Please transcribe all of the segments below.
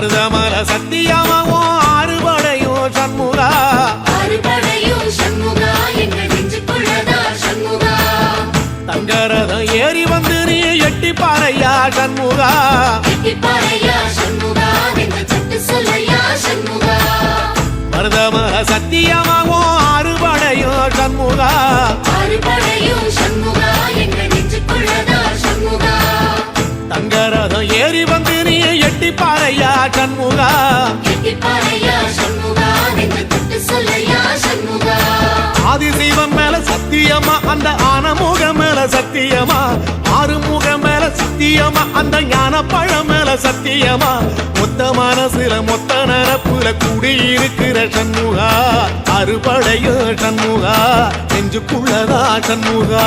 மருதமல சத்தியமாவோ ஆறுபடையோ சண்முகா தங்கரதம் ஏறி வந்து நீ எட்டி பாறையா சண்முகா மருதமல சத்தியமாவோ ஆறுபடையோ சண்முகா தங்கரதம் ஏறி வந்து நீ எட்டி பாறையா சண்முகா ஆதிசைவம் மேல சத்தியமா அந்த ஆனமுகம் மேல சத்தியமா ஆறுமுகம் மேல சத்தியமா அந்த ஞான பழம் மேல சத்தியமா மொத்த மனசுல மொத்த நரப்புல கூடியிருக்கிற சண்முகா அறுபடையோ சண்முகா நெஞ்சுக்குள்ளதா சண்முகா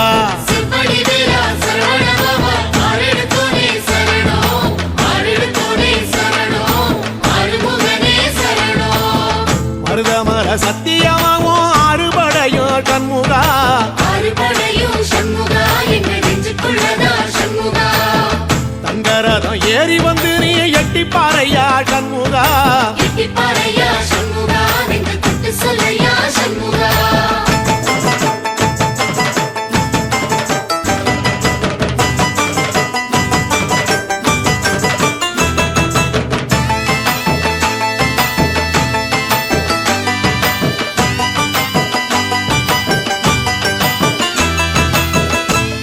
மருதமல சத்தியமாவோ ஆறுபடையோ சண்முகா தங்கரதம் ஏறி வந்து நீ எட்டி பாறையா சண்முகா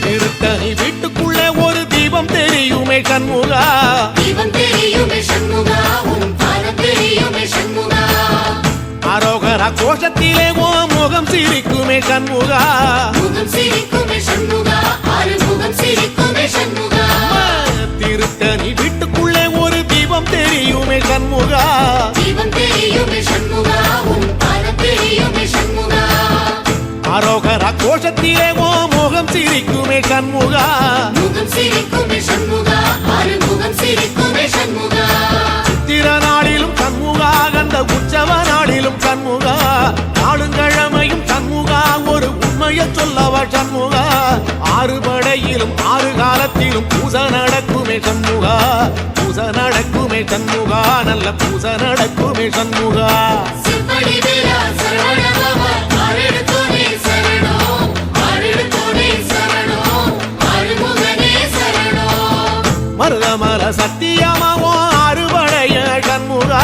திருத்தணி வீட்டுக்குள்ள ஒரு தீபம் தெரியுமே சண்முகா அரோகரா கோஷத்திலே ஓ முகம் சிரிக்குமே சண்முகா திருத்தணி வீட்டுக்குள்ளே ஒரு தீபம் தெரியுமே சண்முகா அரோகரா கோஷத்திலே ஓ முகம் சிரிக்குமே சண்முகா சித்திர நாளிலும் சண்முகா கந்த உற்சவ நாளிலும் சண்முகா நாளுங்கிழமையும் சண்முகா ஒரு உண்மையை சொல்லவா சண்முகா ஆறுபடையிலும் ஆறு காலத்திலும் பூச நடக்குமே சண்முகா பூச நடக்குமே சண்முகா நல்ல பூச நடக்குமே சண்முகா மருதமல சத்தியமாவோ ஆறுபடைய சண்முகா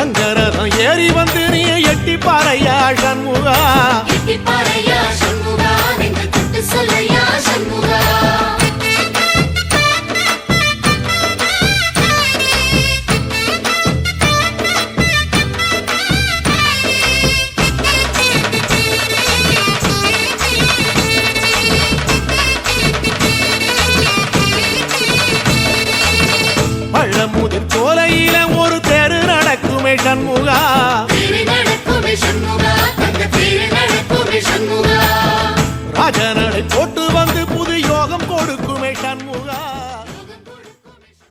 அங்கரதம் ஏறி வந்து நீ எட்டி பாறையா சண்முகா பழமுதிர் சோலையில ஒரு தெரு நடக்குமே சண்முகா ராஜனடை போட்டு வந்து புது யோகம் கொடுக்குமே சண்முகா.